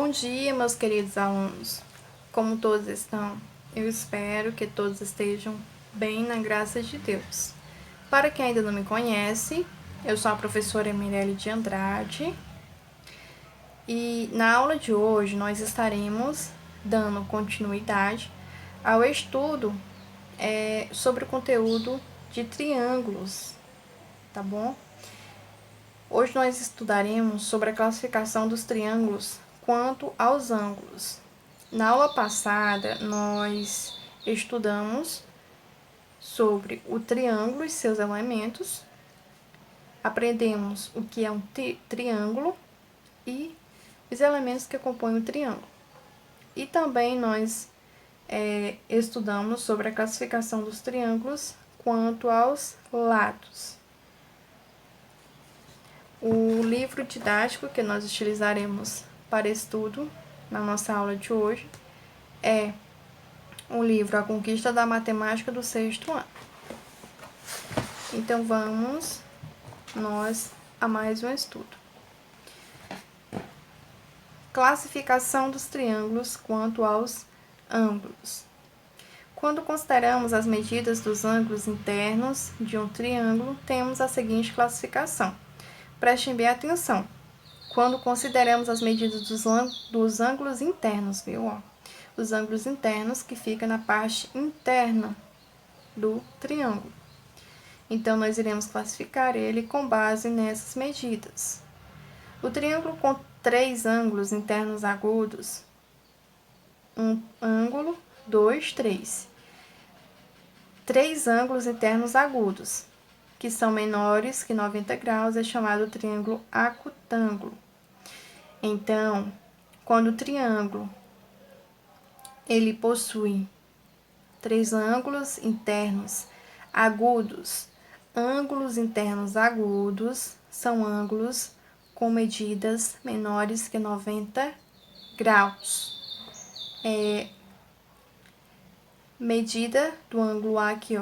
Bom dia, meus queridos alunos. Como todos estão? Eu espero que todos estejam bem na graça de Deus. Para quem ainda não me conhece, eu sou a professora Mirelle de Andrade e na aula de hoje nós estaremos dando continuidade ao estudo sobre o conteúdo de triângulos, tá bom? Hoje nós estudaremos sobre a classificação dos triângulos quanto aos ângulos. Na aula passada, nós estudamos sobre o triângulo e seus elementos, aprendemos o que é um triângulo e os elementos que compõem o triângulo. E também nós estudamos sobre a classificação dos triângulos quanto aos lados. O livro didático que nós utilizaremos para estudo na nossa aula de hoje é o livro A Conquista da Matemática do 6º ano. Então vamos nós a mais um estudo. Classificação dos triângulos quanto aos ângulos. Quando consideramos as medidas dos ângulos internos de um triângulo, temos a seguinte classificação. Prestem bem atenção. Quando consideramos as medidas dos ângulos internos, viu? Os ângulos internos que ficam na parte interna do triângulo. Então, nós iremos classificar ele com base nessas medidas. O triângulo com 3 ângulos internos agudos, 1 ângulo, 2, 3. 3 ângulos internos agudos, que são menores que 90 graus, é chamado triângulo acutângulo. Então, quando o triângulo ele possui 3 ângulos internos agudos, ângulos internos agudos são ângulos com medidas menores que 90 graus. Medida do ângulo A aqui,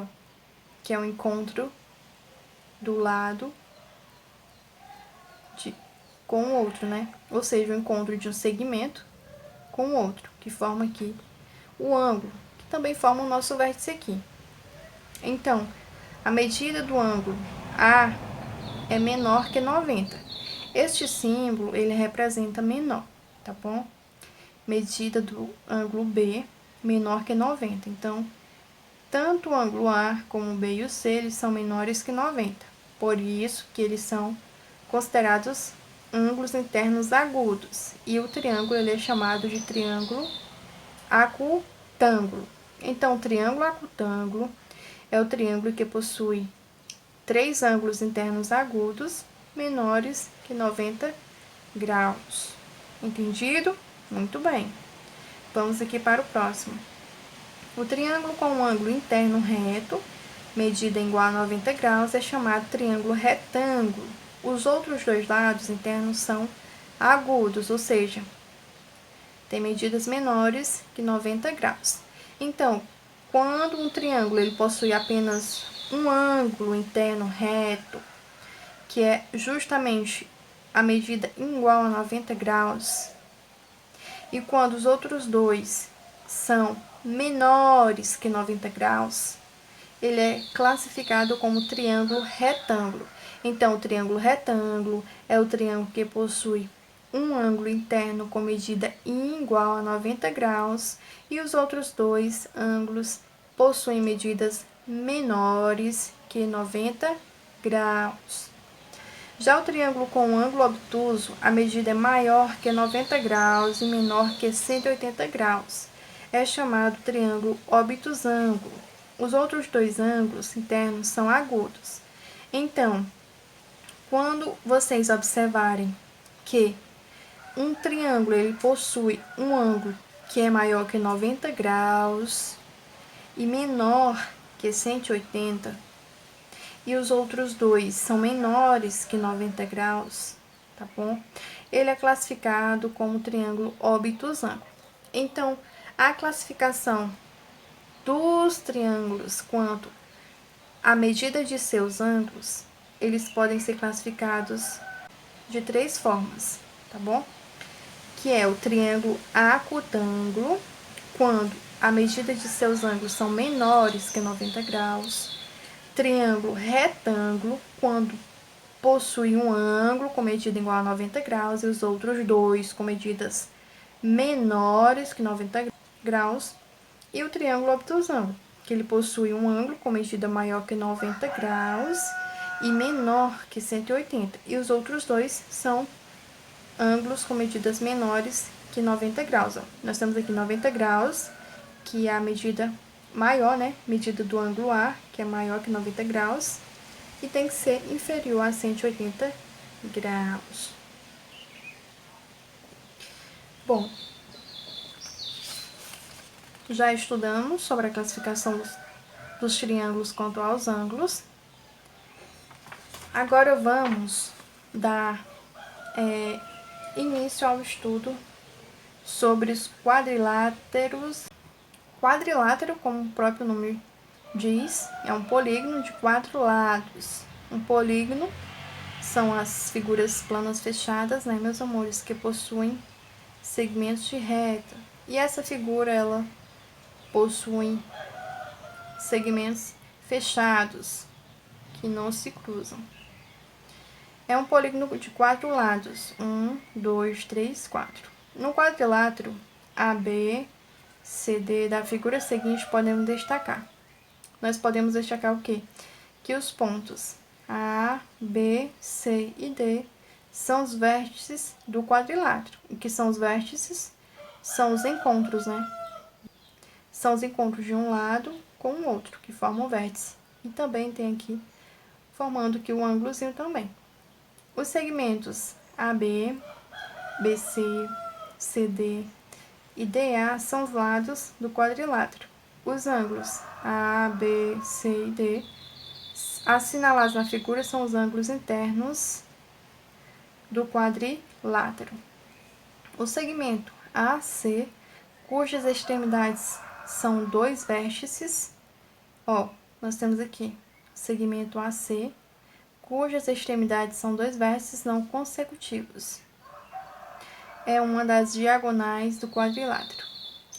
que é o encontro do lado com o outro, né? Ou seja, o encontro de um segmento com o outro, que forma aqui o ângulo, que também forma o nosso vértice aqui. Então, a medida do ângulo A é menor que 90. Este símbolo, ele representa menor, tá bom? Medida do ângulo B menor que 90. Então, tanto o ângulo A como o B e o C, eles são menores que 90. Por isso que eles são considerados ângulos internos agudos. E o triângulo ele é chamado de triângulo acutângulo. Então, o triângulo acutângulo é o triângulo que possui 3 ângulos internos agudos menores que 90 graus. Entendido? Muito bem. Vamos aqui para o próximo. O triângulo com um ângulo interno reto, medida igual a 90 graus, é chamado triângulo retângulo. Os outros 2 lados internos são agudos, ou seja, tem medidas menores que 90 graus. Então, quando um triângulo ele possui apenas um ângulo interno reto, que é justamente a medida igual a 90 graus, e quando os outros 2 são menores que 90 graus, ele é classificado como triângulo retângulo. Então, o triângulo retângulo é o triângulo que possui um ângulo interno com medida igual a 90 graus e os outros 2 ângulos possuem medidas menores que 90 graus. Já o triângulo com um ângulo obtuso, a medida é maior que 90 graus e menor que 180 graus. É chamado triângulo obtusângulo. Os outros 2 ângulos internos são agudos. Então, quando vocês observarem que um triângulo ele possui um ângulo que é maior que 90 graus e menor que 180, e os outros 2 são menores que 90 graus, tá bom? Ele é classificado como triângulo obtusângulo. Então, a classificação dos triângulos quanto à medida de seus ângulos, eles podem ser classificados de 3 formas, tá bom? que é o triângulo acutângulo, quando a medida de seus ângulos são menores que 90 graus. Triângulo retângulo, quando possui um ângulo com medida igual a 90 graus e os outros dois com medidas menores que 90 graus. E o triângulo obtusângulo, que ele possui um ângulo com medida maior que 90 graus e menor que 180. E os outros dois são ângulos com medidas menores que 90 graus. Ó. Nós temos aqui 90 graus, que é a medida maior, né? Medida do ângulo A, que é maior que 90 graus. E tem que ser inferior a 180 graus. Bom, já estudamos sobre a classificação dos triângulos quanto aos ângulos. Agora vamos dar início ao estudo sobre os quadriláteros. Quadrilátero, como o próprio nome diz, é um polígono de 4 lados. Um polígono são as figuras planas fechadas, né, meus amores, que possuem segmentos de reta. E essa figura, ela possui segmentos fechados, que não se cruzam. É um polígono de 4 lados. 1, 2, 3, 4. No quadrilátero, AB, CD da figura seguinte podemos destacar. Nós podemos destacar o quê? Que os pontos A, B, C e D são os vértices do quadrilátero. O que são os vértices? São os encontros, né? São os encontros de um lado com o outro, que formam o vértice. E também tem aqui, formando aqui o ângulozinho também. Os segmentos AB, BC, CD e DA são os lados do quadrilátero. Os ângulos A, B, C e D, assinalados na figura, são os ângulos internos do quadrilátero. O segmento AC, cujas extremidades são 2 vértices, ó, nós temos aqui o segmento AC, cujas extremidades são 2 vértices não consecutivos. É uma das diagonais do quadrilátero.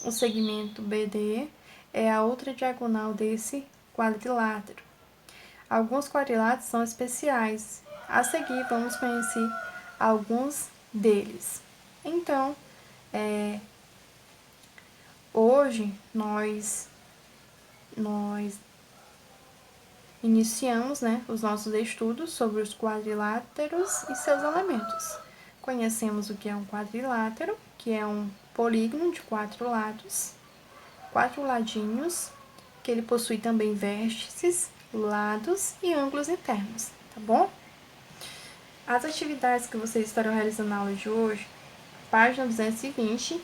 O segmento BD é a outra diagonal desse quadrilátero. Alguns quadriláteros são especiais. A seguir, vamos conhecer alguns deles. Então, hoje nós iniciamos, né, os nossos estudos sobre os quadriláteros e seus elementos. Conhecemos o que é um quadrilátero, que é um polígono de 4 lados, 4 ladinhos, que ele possui também vértices, lados e ângulos internos, tá bom? As atividades que vocês estarão realizando na aula de hoje, página 220,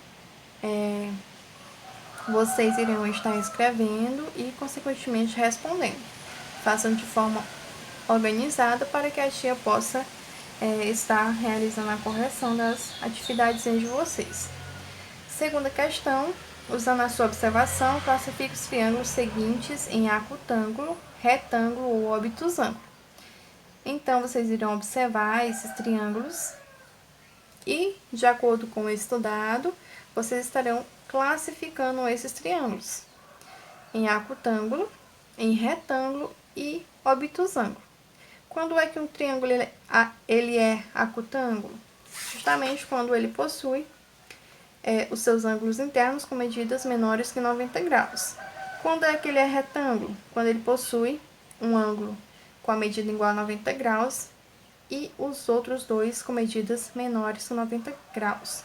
vocês irão estar escrevendo e, consequentemente, respondendo. Façam de forma organizada para que a tia possa estar realizando a correção das atividades de vocês. Segunda questão, usando a sua observação, classifique os triângulos seguintes em acutângulo, retângulo ou obtusângulo. Então, vocês irão observar esses triângulos e, de acordo com o estudado, vocês estarão classificando esses triângulos em acutângulo, em retângulo e obtusângulo. Quando é que um triângulo ele é acutângulo? Justamente quando ele possui os seus ângulos internos com medidas menores que 90 graus. Quando é que ele é retângulo? Quando ele possui um ângulo com a medida igual a 90 graus e os outros dois com medidas menores que 90 graus.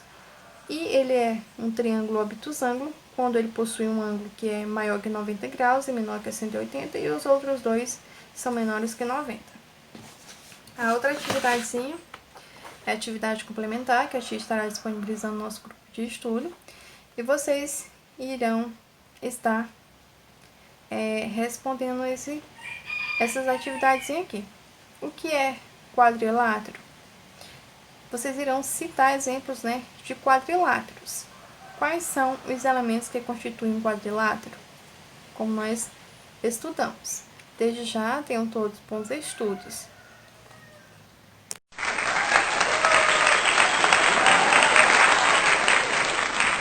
E ele é um triângulo obtusângulo quando ele possui um ângulo que é maior que 90 graus e menor que 180 e os outros dois são menores que 90. A outra atividadezinha é a atividade complementar, que a tia estará disponibilizando no nosso grupo de estudo. E vocês irão estar respondendo essas atividades aqui. O que é quadrilátero? Vocês irão citar exemplos, né, de quadriláteros. Quais são os elementos que constituem um quadrilátero? Como nós estudamos. Desde já, tenham todos bons estudos.